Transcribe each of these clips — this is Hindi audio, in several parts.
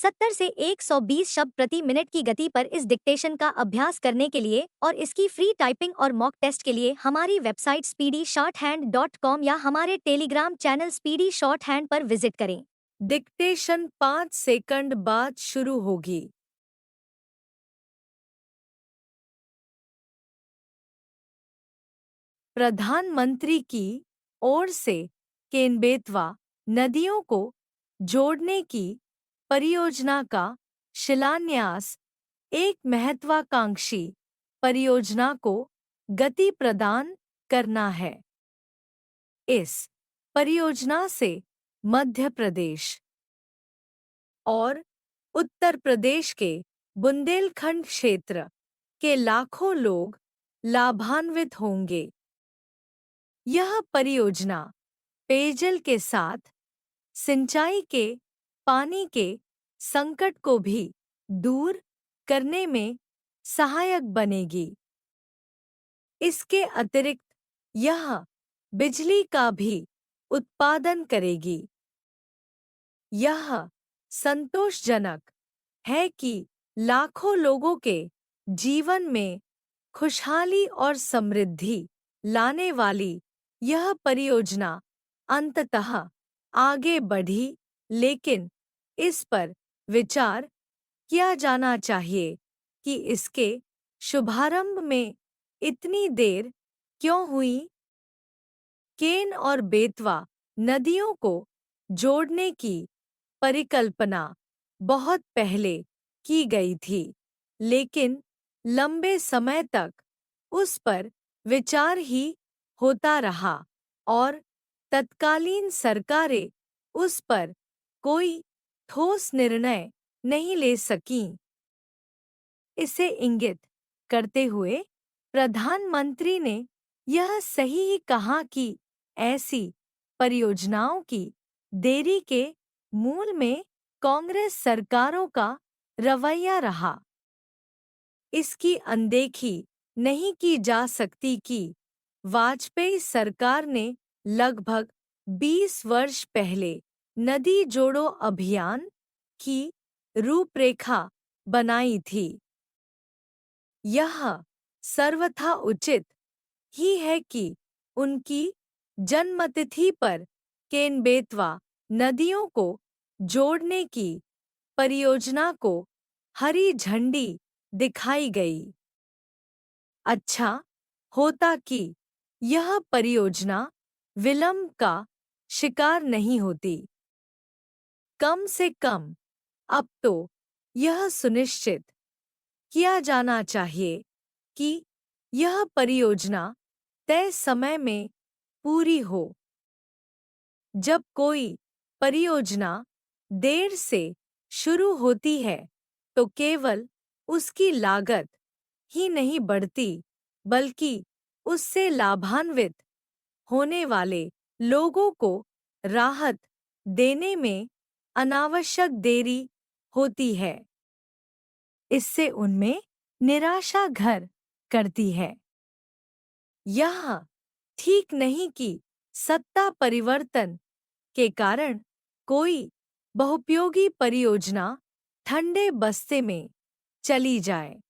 70 से 120 शब्द प्रति मिनट की गति पर इस डिक्टेशन का अभ्यास करने के लिए और इसकी फ्री टाइपिंग और मॉक टेस्ट के लिए हमारी वेबसाइट speedyshorthand.com या हमारे Telegram channel speedy short hand पर विजिट करें। डिक्टेशन 5 सेकंड बाद शुरू होगी। प्रधानमंत्री की ओर से केन-बेतवा नदियों को जोड़ने की परियोजना का शिलान्यास एक महत्वाकांक्षी परियोजना को गति प्रदान करना है। इस परियोजना से मध्य प्रदेश और उत्तर प्रदेश के बुंदेलखंड क्षेत्र के लाखों लोग लाभान्वित होंगे। यह परियोजना पेयजल के साथ सिंचाई के पानी के संकट को भी दूर करने में सहायक बनेगी। इसके अतिरिक्त यह बिजली का भी उत्पादन करेगी। यह संतोषजनक है कि लाखों लोगों के जीवन में खुशहाली और समृद्धि लाने वाली यह परियोजना अंततः आगे बढ़ी, लेकिन इस पर विचार किया जाना चाहिए कि इसके शुभारंभ में इतनी देर क्यों हुई। केन और बेतवा नदियों को जोड़ने की परिकल्पना बहुत पहले की गई थी, लेकिन लंबे समय तक उस पर विचार ही होता रहा और तत्कालीन सरकारें उस पर कोई ठोस निर्णय नहीं ले सकीं। इसे इंगित करते हुए प्रधानमंत्री ने यह सही ही कहा कि ऐसी परियोजनाओं की देरी के मूल में कांग्रेस सरकारों का रवैया रहा। इसकी अनदेखी नहीं की जा सकती कि वाजपेयी सरकार ने लगभग 20 वर्ष पहले नदी जोड़ो अभियान की रूपरेखा बनाई थी। यह सर्वथा उचित ही है कि उनकी जन्मतिथि पर केन-बेतवा नदियों को जोड़ने की परियोजना को हरी झंडी दिखाई गई। अच्छा होता कि यह परियोजना विलंब का शिकार नहीं होती। कम से कम अब तो यह सुनिश्चित किया जाना चाहिए कि यह परियोजना तय समय में पूरी हो। जब कोई परियोजना देर से शुरू होती है तो केवल उसकी लागत ही नहीं बढ़ती, बल्कि उससे लाभान्वित होने वाले लोगों को राहत देने में अनावश्यक देरी होती है। इससे उनमें निराशा घर करती है। यह ठीक नहीं कि सत्ता परिवर्तन के कारण कोई बहुपयोगी परियोजना ठंडे बस्ते में चली जाए।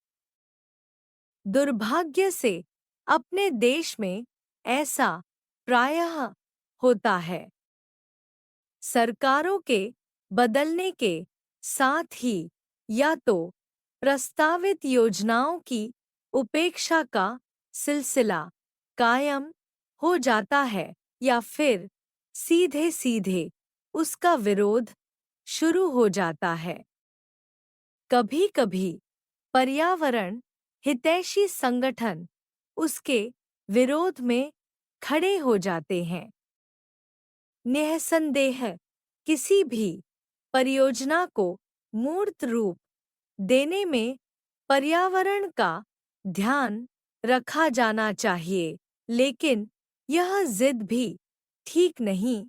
दुर्भाग्य से अपने देश में ऐसा प्रायः होता है। सरकारों के बदलने के साथ ही या तो प्रस्तावित योजनाओं की उपेक्षा का सिलसिला कायम हो जाता है या फिर सीधे-सीधे उसका विरोध शुरू हो जाता है। कभी-कभी पर्यावरण हितैषी संगठन उसके विरोध में खड़े हो जाते हैं। निःसंदेह किसी भी परियोजना को मूर्त रूप देने में पर्यावरण का ध्यान रखा जाना चाहिए, लेकिन यह जिद भी ठीक नहीं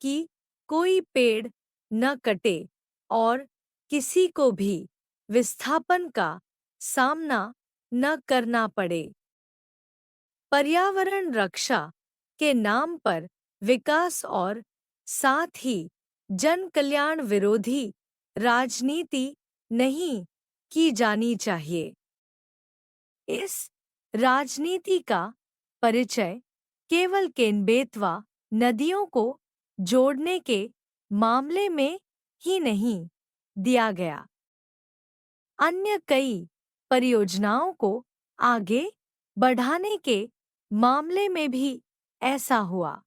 कि कोई पेड़ न कटे और किसी को भी विस्थापन का सामना न करना पड़े। पर्यावरण रक्षा के नाम पर विकास और साथ ही जन कल्याण विरोधी राजनीति नहीं की जानी चाहिए। इस राजनीति का परिचय केवल केन-बेतवा नदियों को जोड़ने के मामले में ही नहीं दिया गया, अन्य कई परियोजनाओं को आगे बढ़ाने के मामले में भी ऐसा हुआ।